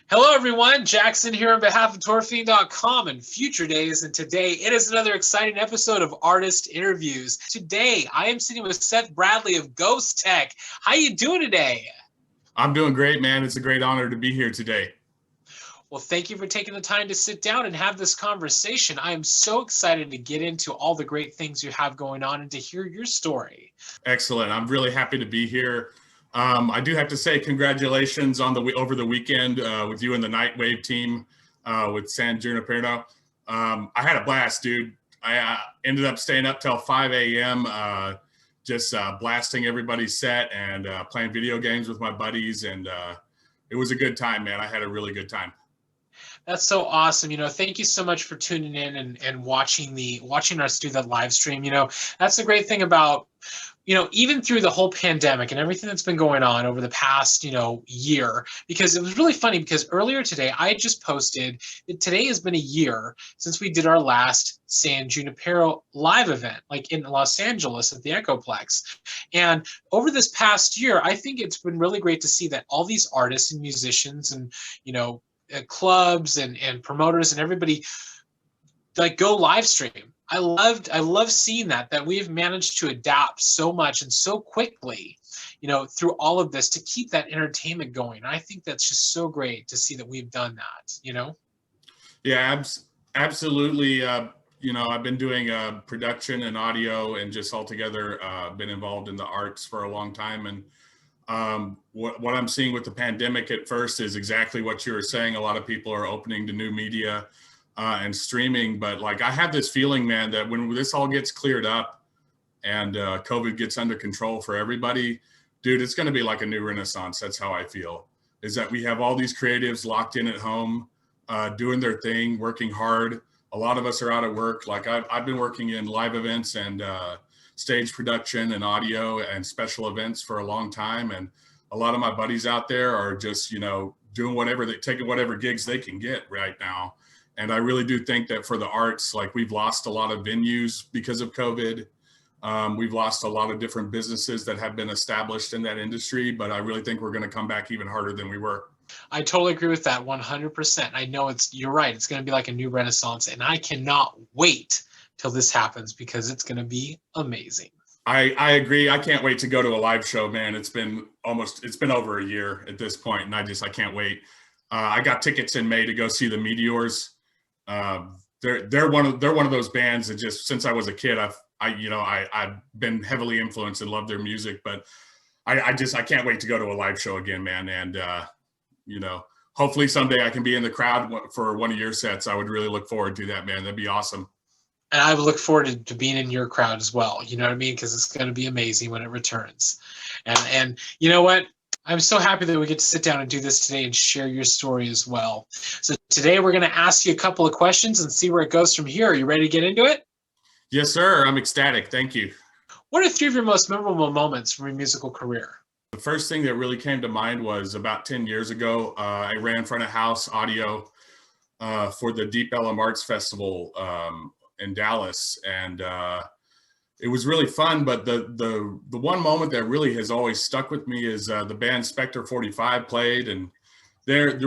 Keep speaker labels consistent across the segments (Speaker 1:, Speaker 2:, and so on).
Speaker 1: Hello, everyone. Jak Syn here on behalf of Fiend.com and Future Daze, and today it is another exciting episode of Artist Interviews. Today, I am sitting with Seth Bradley of Ghostech. How you doing today?
Speaker 2: I'm doing great, man. It's a great honor to be here today.
Speaker 1: Well, thank you for taking the time to sit down and have this conversation. I am so excited to get into all the great things you have going on and to hear your story.
Speaker 2: Excellent. I'm really happy to be here. I do have to say congratulations on over the weekend with you and the Nightwave team with San Junipero. I had a blast, dude. I ended up staying up till 5 a.m. Just blasting everybody's set and playing video games with my buddies, and it was a good time, man. I had a really good time.
Speaker 1: That's so awesome. Thank you so much for tuning in and watching us do that live stream. That's the great thing about, even through the whole pandemic and everything that's been going on over the past, year, because it was really funny because earlier today, I had just posted that today has been a year since we did our last San Junipero live event, like in Los Angeles at the Echoplex. And over this past year, I think it's been really great to see that all these artists and musicians and, clubs and promoters and everybody like go live stream. I love seeing that we've managed to adapt so much and so quickly, through all of this to keep that entertainment going. I think that's just so great to see that we've done that.
Speaker 2: Yeah, absolutely. I've been doing production and audio and just altogether been involved in the arts for a long time. And what I'm seeing with the pandemic at first is exactly what you were saying. A lot of people are opening to new media and streaming, but like I have this feeling, man, that when this all gets cleared up and COVID gets under control for everybody, dude, it's going to be like a new renaissance. That's how I feel, is that we have all these creatives locked in at home, doing their thing, working hard. A lot of us are out of work. Like I've been working in live events and stage production and audio and special events for a long time. And a lot of my buddies out there are just, doing taking whatever gigs they can get right now. And I really do think that for the arts, like we've lost a lot of venues because of COVID. We've lost a lot of different businesses that have been established in that industry, but I really think we're going to come back even harder than we were.
Speaker 1: I totally agree with that 100%. I know you're right. It's going to be like a new renaissance, and I cannot wait till this happens because it's going to be amazing.
Speaker 2: I agree. I can't wait to go to a live show, man. It's been over a year at this point, and I can't wait. I got tickets in May to go see the Meteors. They're one of those bands that just since I was a kid, I've been heavily influenced and love their music, but I can't wait to go to a live show again, man. And hopefully someday I can be in the crowd for one of your sets. I would really look forward to that, man. That'd be awesome.
Speaker 1: And I would look forward to being in your crowd as well. You know what I mean? Because it's going to be amazing when it returns. And you know what? I'm so happy that we get to sit down and do this today and share your story as well. So today we're going to ask you a couple of questions and see where it goes from here. Are you ready to get into it?
Speaker 2: Yes, sir. I'm ecstatic. Thank you.
Speaker 1: What are 3 of your most memorable moments from your musical career?
Speaker 2: The first thing that really came to mind was about 10 years ago. I ran front of house audio for the Deep Ellum Arts Festival in Dallas, and it was really fun. But the one moment that really has always stuck with me is the band Spectre 45 played, and they're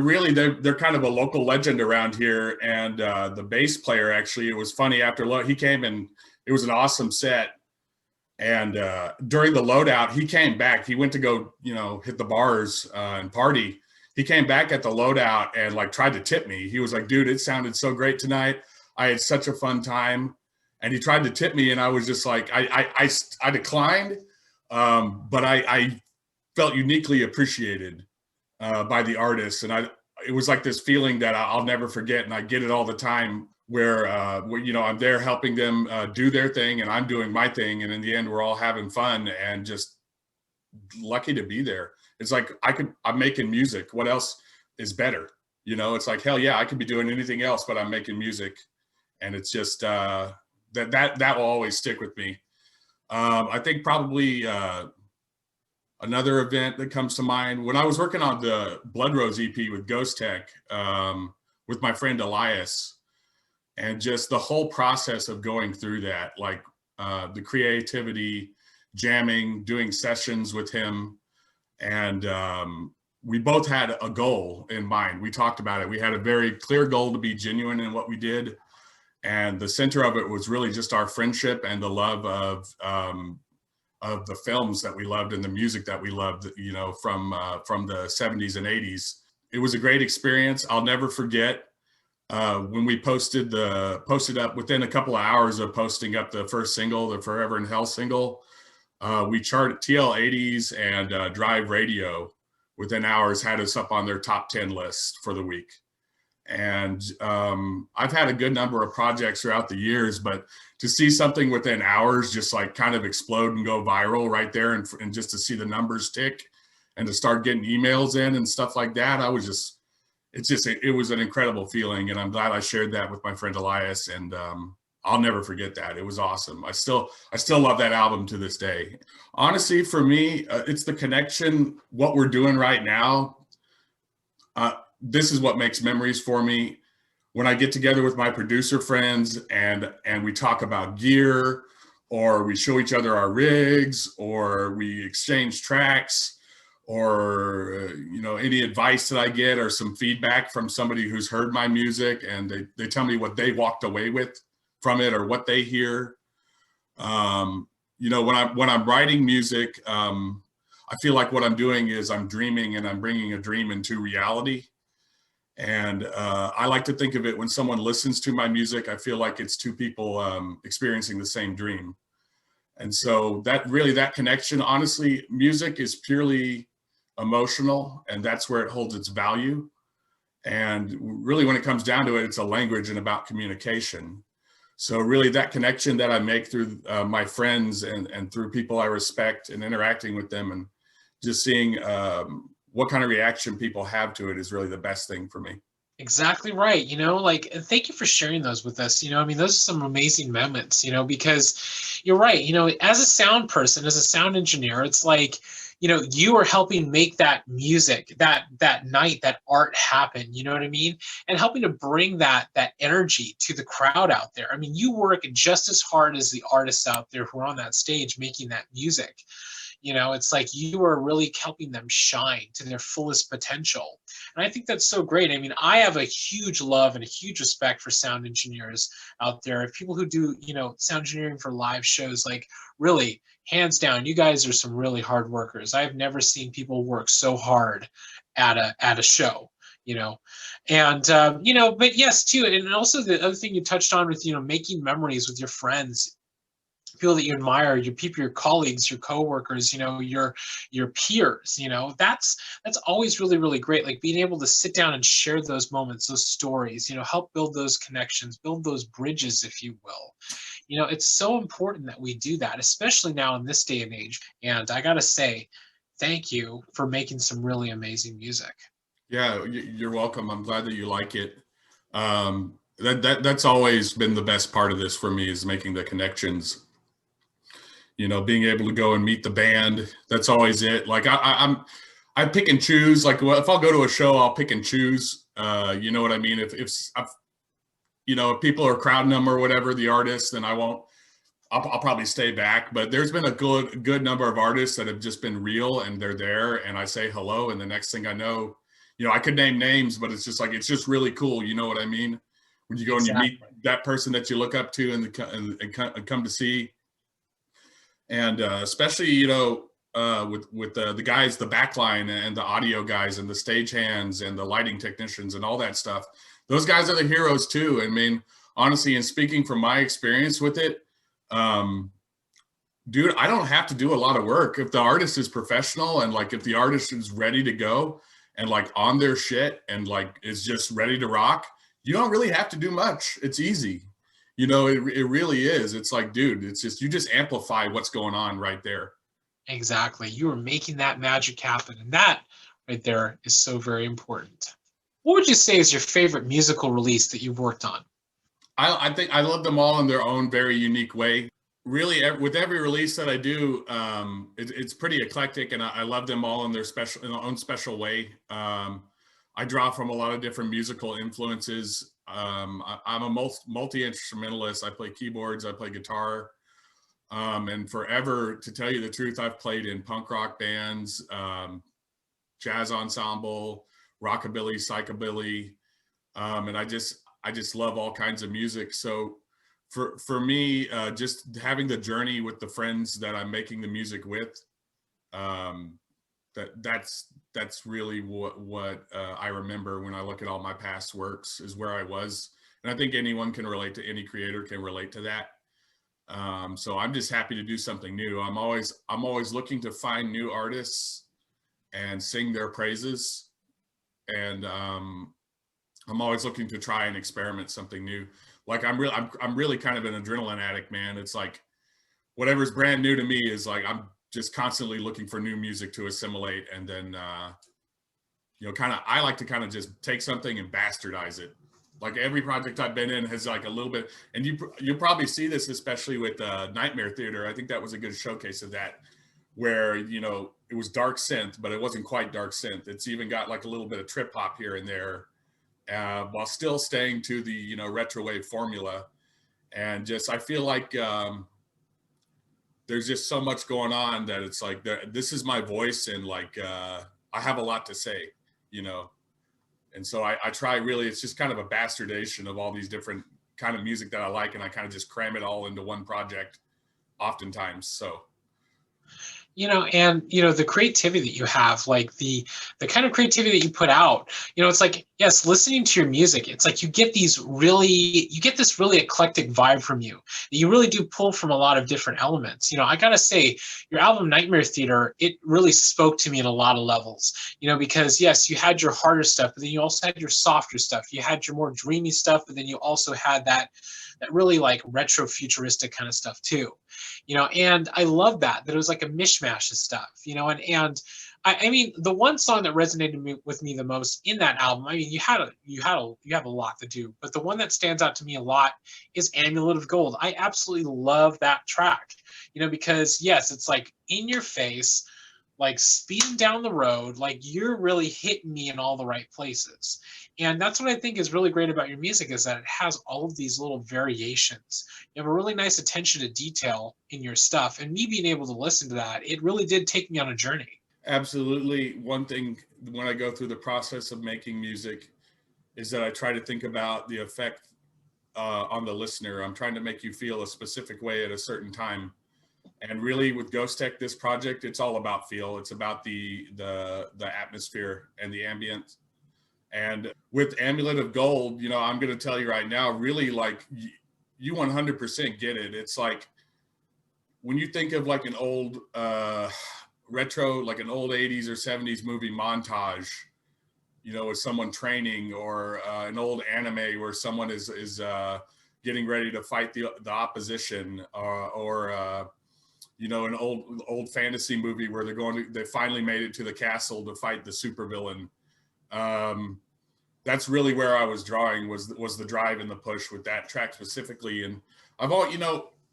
Speaker 2: kind of a local legend around here. And the bass player, actually, it was funny, after he came and it was an awesome set. And during the loadout, he came back. He went to go, hit the bars and party. He came back at the loadout and like tried to tip me. He was like, dude, it sounded so great tonight. I had such a fun time. And he tried to tip me, and I was just like, I declined, but I felt uniquely appreciated by the artist. And it was like this feeling that I'll never forget. And I get it all the time where I'm there helping them do their thing, and I'm doing my thing. And in the end, we're all having fun and just lucky to be there. It's like, I'm making music. What else is better? It's like, hell yeah, I could be doing anything else, but I'm making music. And it's just, that will always stick with me. I think probably another event that comes to mind, when I was working on the Blood Rose EP with Ghostech with my friend Elias, and just the whole process of going through that, like the creativity, jamming, doing sessions with him, and we both had a goal in mind. We talked about it. We had a very clear goal to be genuine in what we did. And the center of it was really just our friendship and the love of the films that we loved and the music that we loved, you know, from the 70s and 80s. It was a great experience. I'll never forget when we posted up within a couple of hours of posting up the first single, the Forever in Hell single. We charted TL80s and Drive Radio within hours had us up on their top 10 list for the week. And I've had a good number of projects throughout the years, but to see something within hours just like kind of explode and go viral right there, and just to see the numbers tick and to start getting emails in and stuff like that, it was an incredible feeling. And I'm glad I shared that with my friend Elias, and I'll never forget that. It was awesome. I still love that album to this day. Honestly, for me, it's the connection, what we're doing right now. This is what makes memories for me. When I get together with my producer friends and we talk about gear, or we show each other our rigs, or we exchange tracks, or you know, any advice that I get or some feedback from somebody who's heard my music and they tell me what they walked away with from it or what they hear. You know, when I'm writing music, I feel like what I'm doing is I'm dreaming and I'm bringing a dream into reality. And I like to think of it, when someone listens to my music, I feel like it's two people experiencing the same dream. And so that connection, honestly, music is purely emotional, and that's where it holds its value. And really, when it comes down to it, it's a language and about communication. So really that connection that I make through my friends and through people I respect and interacting with them and just seeing what kind of reaction people have to it is really the best thing for me.
Speaker 1: Exactly right. You know, like, and thank you for sharing those with us. You know, I mean, those are some amazing moments, you know, because you're right. You know, as a sound person, as a sound engineer, it's like, you know, you are helping make that music, that night, that art happen. You know what I mean? And helping to bring that energy to the crowd out there. I mean, you work just as hard as the artists out there who are on that stage making that music. You know, it's like you are really helping them shine to their fullest potential. And I think that's so great. I mean, I have a huge love and a huge respect for sound engineers out there. People who do, you know, sound engineering for live shows, like, really, hands down, you guys are some really hard workers. I've never seen people work so hard at a show, you know. And you know, but yes, too, and also the other thing you touched on with, you know, making memories with your friends, people that you admire, your people, your colleagues, your coworkers, you know, your peers, you know, that's always really, really great. Like, being able to sit down and share those moments, those stories, you know, help build those connections, build those bridges, if you will. You know, it's so important that we do that, especially now in this day and age. And I gotta say, thank you for making some really amazing music.
Speaker 2: Yeah, you're welcome. I'm glad that you like it. That's always been the best part of this for me, is making the connections. You know, being able to go and meet the band. That's always it. Like I pick and choose. Like, well, if I'll go to a show, I'll pick and choose. You know what I mean? If you know, if people are crowding them or whatever, the artists, then I won't. I'll probably stay back. But there's been a good number of artists that have just been real, and they're there, and I say hello, and the next thing I know, you know, I could name names, but it's just like, it's just really cool. You know what I mean? When you go and you meet that person that you look up to and come to see. And especially, you know, with the guys, the backline and the audio guys and the stagehands and the lighting technicians and all that stuff, those guys are the heroes too. I mean, honestly, and speaking from my experience with it, dude, I don't have to do a lot of work. If the artist is professional and like if the artist is ready to go and like on their shit and like is just ready to rock, you don't really have to do much. It's easy. You know, it really is. It's like, dude, it's just, you just amplify what's going on right there.
Speaker 1: Exactly. You are making that magic happen. And that right there is so very important. What would you say is your favorite musical release that you've worked on?
Speaker 2: I think I love them all in their own very unique way. Really, with every release that I do, it's pretty eclectic, and I love them all in their own special way. I draw from a lot of different musical influences. I'm a multi-instrumentalist. I play keyboards, I play guitar, and forever, to tell you the truth, I've played in punk rock bands, jazz ensemble, rockabilly, psychobilly, and I just love all kinds of music. So for me, just having the journey with the friends that I'm making the music with, that's really what I remember when I look at all my past works, is where I was. And I think anyone can relate to, any creator can relate to that. So I'm just happy to do something new. I'm always looking to find new artists and sing their praises. And I'm always looking to try and experiment something new. Like I'm really kind of an adrenaline addict, man. It's like whatever's brand new to me is like, I'm just constantly looking for new music to assimilate. And then, I like to kind of just take something and bastardize it. Like every project I've been in has like a little bit, and you'll probably see this, especially with Nightmare Theater. I think that was a good showcase of that, where, it was dark synth, but it wasn't quite dark synth. It's even got like a little bit of trip hop here and there, while still staying to the, retro wave formula. And just, I feel like there's just so much going on that it's like, this is my voice, and like, I have a lot to say, And so I try, really, it's just kind of a bastardization of all these different kind of music that I like, and I kind of just cram it all into one project oftentimes. So,
Speaker 1: and the creativity that you have, like the kind of creativity that you put out, it's like, yes, listening to your music, it's like you get this really eclectic vibe from you. You really do pull from a lot of different elements. I gotta say, your album Nightmare Theater, it really spoke to me in a lot of levels, because yes, you had your harder stuff, but then you also had your softer stuff. You had your more dreamy stuff, but then you also had that really like retro futuristic kind of stuff too. And I love that it was like a mishmash of stuff, and I mean, the one song that resonated with me the most in that album, I mean, you have a lot to do, but the one that stands out to me a lot is Amulet of Gold. I absolutely love that track, because yes, it's like in your face, like speeding down the road, like you're really hitting me in all the right places. And that's what I think is really great about your music, is that it has all of these little variations. You have a really nice attention to detail in your stuff. And me being able to listen to that, it really did take me on a journey.
Speaker 2: Absolutely. One thing when I go through the process of making music is that I try to think about the effect on the listener. I'm trying to make you feel a specific way at a certain time. And really with Ghostech, this project, it's all about feel. It's about the atmosphere and the ambient. And with Amulet of Gold, I'm going to tell you right now, really, like, you 100% get it. It's like when you think of like an old retro, like an old 80s or 70s movie montage, with someone training, or an old anime where someone is getting ready to fight the opposition, or an old fantasy movie where they finally made it to the castle to fight the supervillain. That's really where I was drawing, was the drive and the push with that track specifically. And I've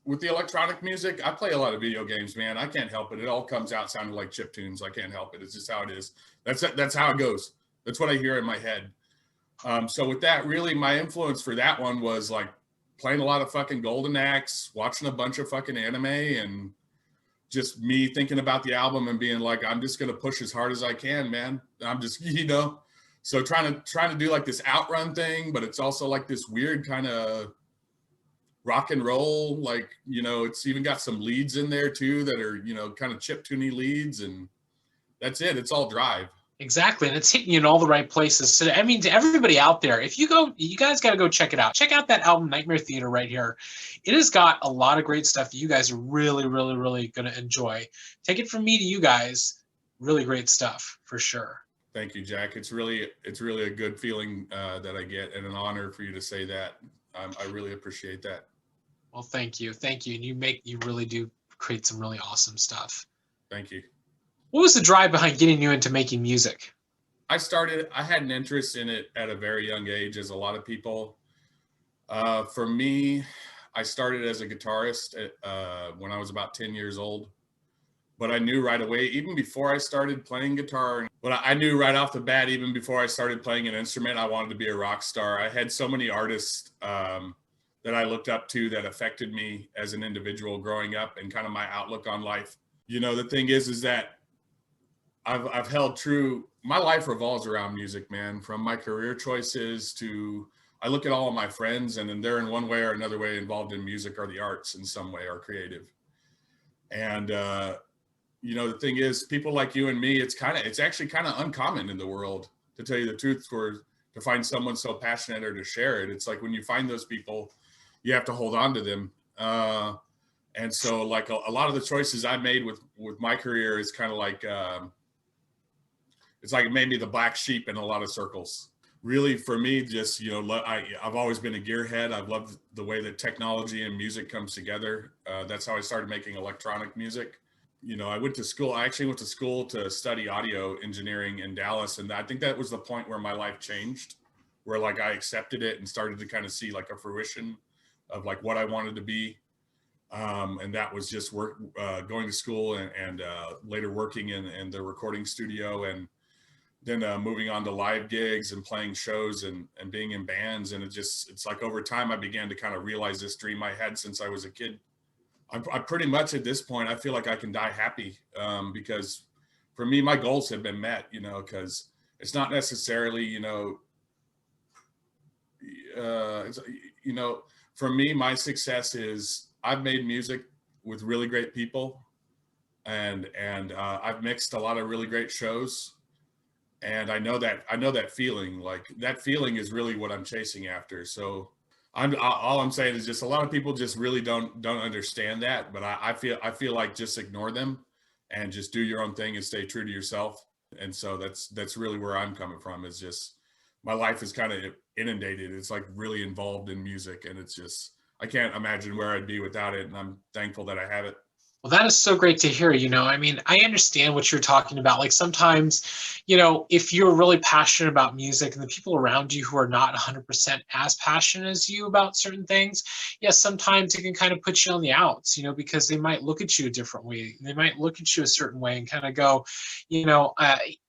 Speaker 2: with the electronic music, I play a lot of video games, man. I can't help it. It all comes out sounding like chip tunes. I can't help it. It's just how it is. That's how it goes. That's what I hear in my head. So with that, really, my influence for that one was like playing a lot of fucking Golden Axe, watching a bunch of fucking anime, and just me thinking about the album and being like, I'm just going to push as hard as I can, man. I'm just, so trying to do like this outrun thing, but it's also like this weird kind of rock and roll, like, it's even got some leads in there too that are, kind of chiptune leads, and that's it. It's all drive.
Speaker 1: Exactly. And it's hitting you in all the right places. So, I mean, to everybody out there, if you guys got to go check it out. Check out that album, Nightmare Theater, right here. It has got a lot of great stuff that you guys are really, really, really going to enjoy. Take it from me to you guys. Really great stuff, for sure.
Speaker 2: Thank you, Jak. It's really a good feeling that I get, and an honor for you to say that. I really appreciate that.
Speaker 1: Well, thank you. Thank you. And you really do create some really awesome stuff.
Speaker 2: Thank you.
Speaker 1: What was the drive behind getting you into making music?
Speaker 2: I had an interest in it at a very young age, as a lot of people. For me, I started as a guitarist when I was about 10 years old. But I knew right away, even before I started playing guitar, but I knew right off the bat, even before I started playing an instrument, I wanted to be a rock star. I had so many artists that I looked up to that affected me as an individual growing up, and kind of my outlook on life. The thing is that I've held true, my life revolves around music, man. From my career choices to, I look at all of my friends, and then they're in one way or another way involved in music or the arts in some way or creative. And the thing is, people like you and me, it's actually kind of uncommon in the world, to tell you the truth, to find someone so passionate or to share it. It's like when you find those people, you have to hold on to them. And so like a lot of the choices I made with my career is kind of like, it's like maybe the black sheep in a lot of circles. Really, for me, just, I've always been a gearhead. I've loved the way that technology and music comes together. That's how I started making electronic music. I actually went to school to study audio engineering in Dallas. And I think that was the point where my life changed, where like I accepted it and started to kind of see like a fruition of like what I wanted to be. And that was just going to school and later working in the recording studio, and then moving on to live gigs and playing shows and being in bands. And it's like over time, I began to kind of realize this dream I had since I was a kid. I pretty much at this point, I feel like I can die happy, because for me, my goals have been met, because it's not necessarily, for me, my success is I've made music with really great people, and I've mixed a lot of really great shows. And I know that feeling, like that feeling is really what I'm chasing after. So all I'm saying is just a lot of people just really don't understand that, but I feel like just ignore them and just do your own thing and stay true to yourself. And so that's really where I'm coming from. Is just my life is kind of inundated. It's like really involved in music, and it's just, I can't imagine where I'd be without it. And I'm thankful that I have it.
Speaker 1: Well, that is so great to hear. I mean, I understand what you're talking about. Like sometimes, if you're really passionate about music and the people around you who are not 100% as passionate as you about certain things, yes, sometimes it can kind of put you on the outs, because they might look at you a different way. They might look at you a certain way and kind of go,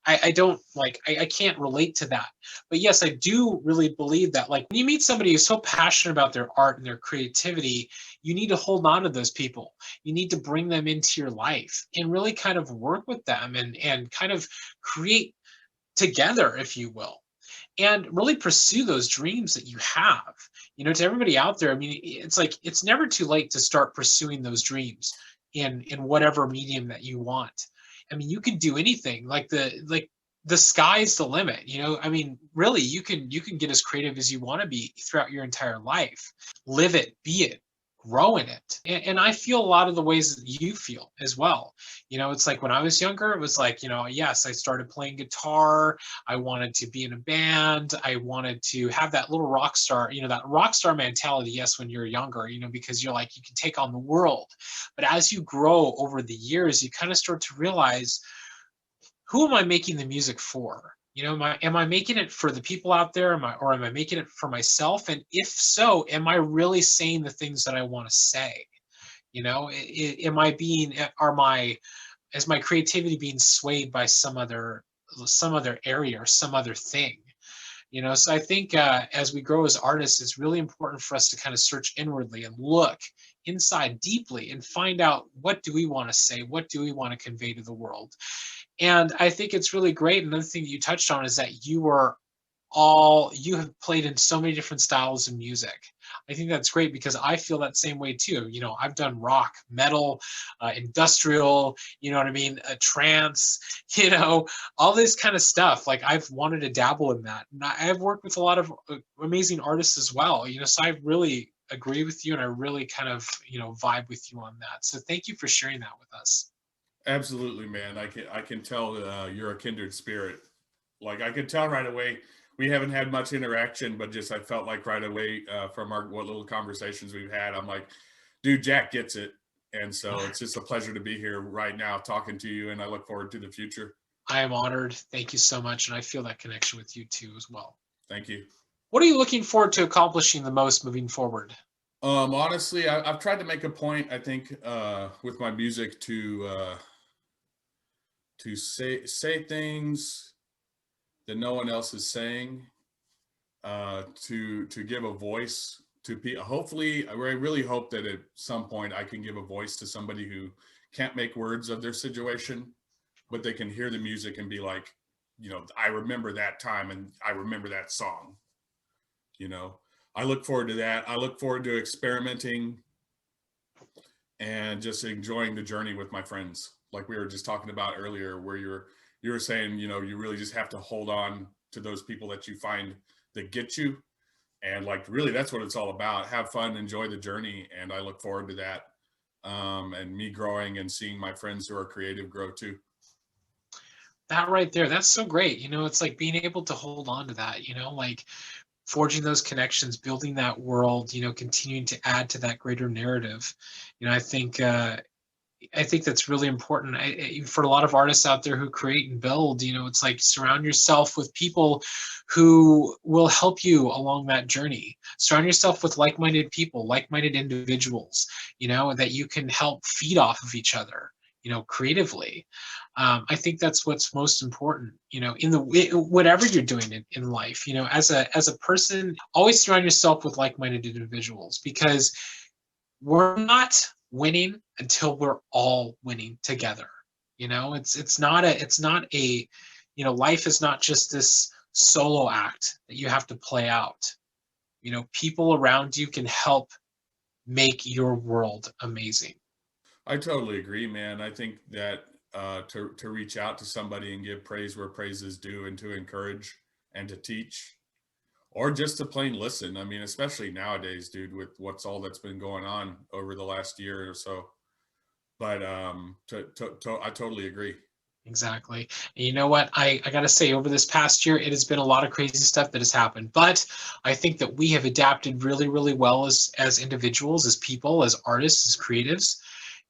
Speaker 1: I don't like, I can't relate to that. But yes, I do really believe that, like, when you meet somebody who's so passionate about their art and their creativity, you need to hold on to those people. You need to bring them into your life and really kind of work with them and kind of create together, if you will, and really pursue those dreams that you have. To everybody out there, I mean, it's like it's never too late to start pursuing those dreams in whatever medium that you want. I mean, you can do anything. Like the sky's the limit. I mean, really, you can get as creative as you want to be throughout your entire life. Live it, be it, grow in it. And I feel a lot of the ways that you feel as well. It's like when I was younger, it was like, yes, I started playing guitar. I wanted to be in a band. I wanted to have that little rock star, that rock star mentality. Yes, when you're younger, because you're like, you can take on the world. But as you grow over the years, you kind of start to realize, who am I making the music for? Am I making it for the people out there? Am I making it for myself? And if so, am I really saying the things that I want to say? Am I being, is my creativity being swayed by some other area or some other thing? So I think as we grow as artists, it's really important for us to kind of search inwardly and look inside deeply and find out, what do we want to say? What do we want to convey to the world? And I think it's really great. Another thing that you touched on is that you have played in so many different styles of music. I think that's great because I feel that same way too. I've done rock, metal, industrial, you know what I mean? Trance, all this kind of stuff. Like I've wanted to dabble in that. And I've worked with a lot of amazing artists as well, so I really agree with you and I really kind of, vibe with you on that. So thank you for sharing that with us.
Speaker 2: Absolutely, man. I can tell you're a kindred spirit. Like I could tell right away. We haven't had much interaction, but just I felt like right away from what little conversations we've had, I'm like, dude, Jak gets it. And so it's just a pleasure to be here right now talking to you, and I look forward to the future.
Speaker 1: I am honored. Thank you so much. And I feel that connection with you too as well.
Speaker 2: Thank you.
Speaker 1: What are you looking forward to accomplishing the most moving forward?
Speaker 2: Honestly, I've tried to make a point, I think, with my music to say things that no one else is saying, to give a voice to people. Hopefully, I really hope that at some point I can give a voice to somebody who can't make words of their situation, but they can hear the music and be like, I remember that time and I remember that song. You know, I look forward to that. I look forward to experimenting and just enjoying the journey with my friends. Like we were just talking about earlier, where you were saying, you really just have to hold on to those people that you find that get you. And like really that's what it's all about. Have fun, enjoy the journey. And I look forward to that. And me growing and seeing my friends who are creative grow too.
Speaker 1: That right there, that's so great. It's like being able to hold on to that, like forging those connections, building that world, continuing to add to that greater narrative. I think that's really important. For a lot of artists out there who create and build, it's like surround yourself with people who will help you along that journey. Surround yourself with like-minded people, like-minded individuals, that you can help feed off of each other, creatively. I think that's what's most important, in whatever you're doing in life, as a person, always surround yourself with like-minded individuals, because we're not winning until we're all winning together. It's not a life is not just this solo act that you have to play out. People around you can help make your world amazing.
Speaker 2: I totally agree, man. I think that to reach out to somebody and give praise where praise is due, and to encourage and to teach, or just to plain listen. I mean, especially nowadays, dude, with what's all that's been going on over the last year or so. But I totally agree.
Speaker 1: Exactly. And you know what? I got to say, over this past year, it has been a lot of crazy stuff that has happened. But I think that we have adapted really, really well as individuals, as people, as artists, as creatives.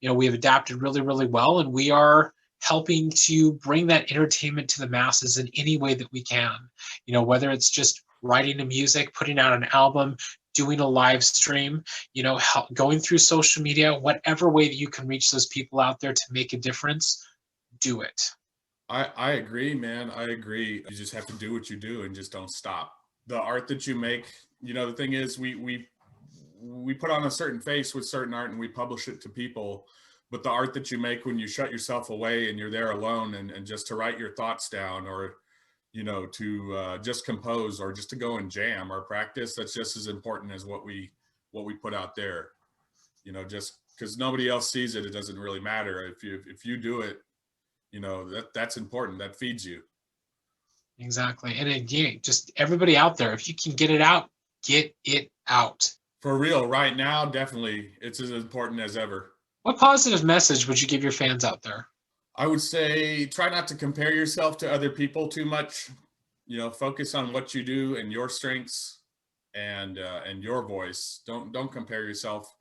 Speaker 1: We have adapted really, really well, and we are helping to bring that entertainment to the masses in any way that we can. Whether it's just writing the music, putting out an album, doing a live stream, going through social media, whatever way that you can reach those people out there to make a difference, do it.
Speaker 2: I agree, man. I agree. You just have to do what you do and just don't stop. The art that you make, the thing is, we put on a certain face with certain art and we publish it to people. But the art that you make when you shut yourself away and you're there alone, and just to write your thoughts down, or to just compose, or just to go and jam or practice, that's just as important as what we put out there. Just because nobody else sees it, it doesn't really matter. If you do it, that's important. That feeds you.
Speaker 1: Exactly. And again, just everybody out there, if you can get it out, get it out.
Speaker 2: For real, right now, definitely, it's as important as ever.
Speaker 1: What positive message would you give your fans out there?
Speaker 2: I would say try not to compare yourself to other people too much. Focus on what you do and your strengths, and your voice. Don't compare yourself,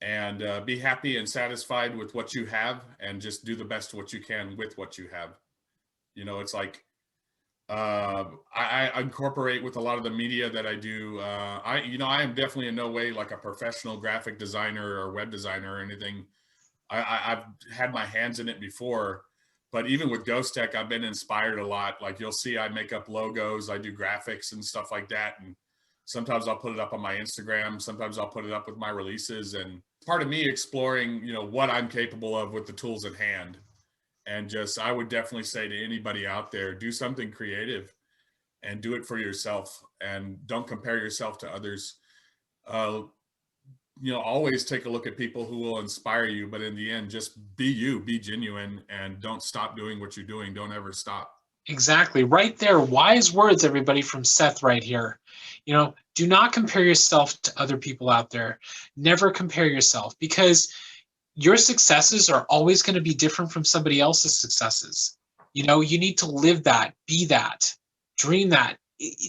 Speaker 2: and be happy and satisfied with what you have, and just do the best what you can with what you have. It's like I incorporate with a lot of the media that I do. I am definitely in no way like a professional graphic designer or web designer or anything. I've had my hands in it before, but even with Ghostech, I've been inspired a lot. Like you'll see, I make up logos, I do graphics and stuff like that, and sometimes I'll put it up on my Instagram. Sometimes I'll put it up with my releases, and part of me exploring, what I'm capable of with the tools at hand. And just, I would definitely say to anybody out there, do something creative and do it for yourself, and don't compare yourself to others. Always take a look at people who will inspire you, but in the end, just be you, be genuine, and don't stop doing what you're doing. Don't ever stop.
Speaker 1: Exactly. Right there. Wise words, everybody, from Seth right here. Do not compare yourself to other people out there. Never compare yourself, because your successes are always going to be different from somebody else's successes. You need to live that, be that, dream that.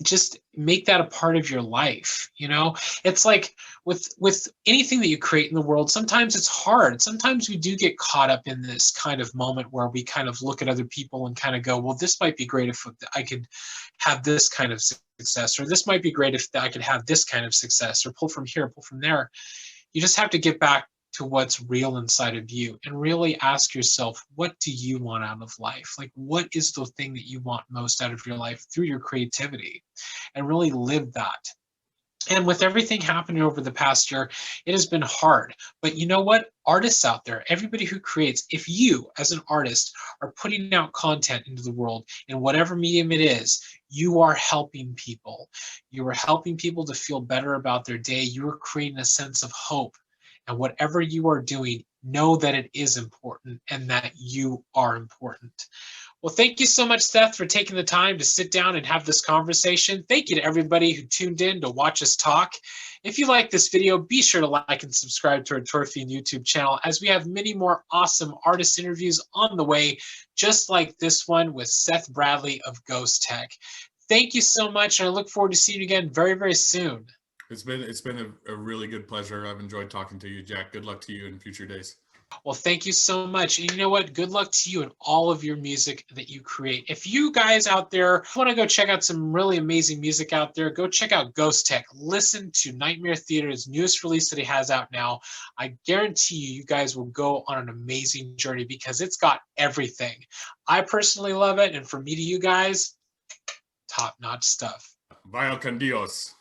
Speaker 1: Just make that a part of your life. It's like with anything that you create in the world, sometimes it's hard. Sometimes we do get caught up in this kind of moment where we kind of look at other people and kind of go, well, this might be great if I could have this kind of success, or this might be great if I could have this kind of success, or pull from here, pull from there. You just have to get back to what's real inside of you and really ask yourself, what do you want out of life? Like, what is the thing that you want most out of your life through your creativity? And really live that. And with everything happening over the past year, it has been hard. But you know what? Artists out there, everybody who creates, if you as an artist are putting out content into the world in whatever medium it is, you are helping people. You are helping people to feel better about their day. You are creating a sense of hope. And whatever you are doing, know that it is important and that you are important. Well, thank you so much, Seth, for taking the time to sit down and have this conversation. Thank you to everybody who tuned in to watch us talk. If you like this video, be sure to like and subscribe to our Fiend YouTube channel, as we have many more awesome artist interviews on the way, just like this one with Seth Bradley of Ghostech. Thank you so much, and I look forward to seeing you again very, very soon.
Speaker 2: It's been a really good pleasure. I've enjoyed talking to you, Jak. Good luck to you in future days.
Speaker 1: Well, thank you so much. And you know what? Good luck to you and all of your music that you create. If you guys out there want to go check out some really amazing music out there, go check out Ghostech. Listen to Nightmare Theater's newest release that he has out now. I guarantee you, you guys will go on an amazing journey because it's got everything. I personally love it. And from me to you guys, top-notch stuff.
Speaker 2: Vaya con Dios.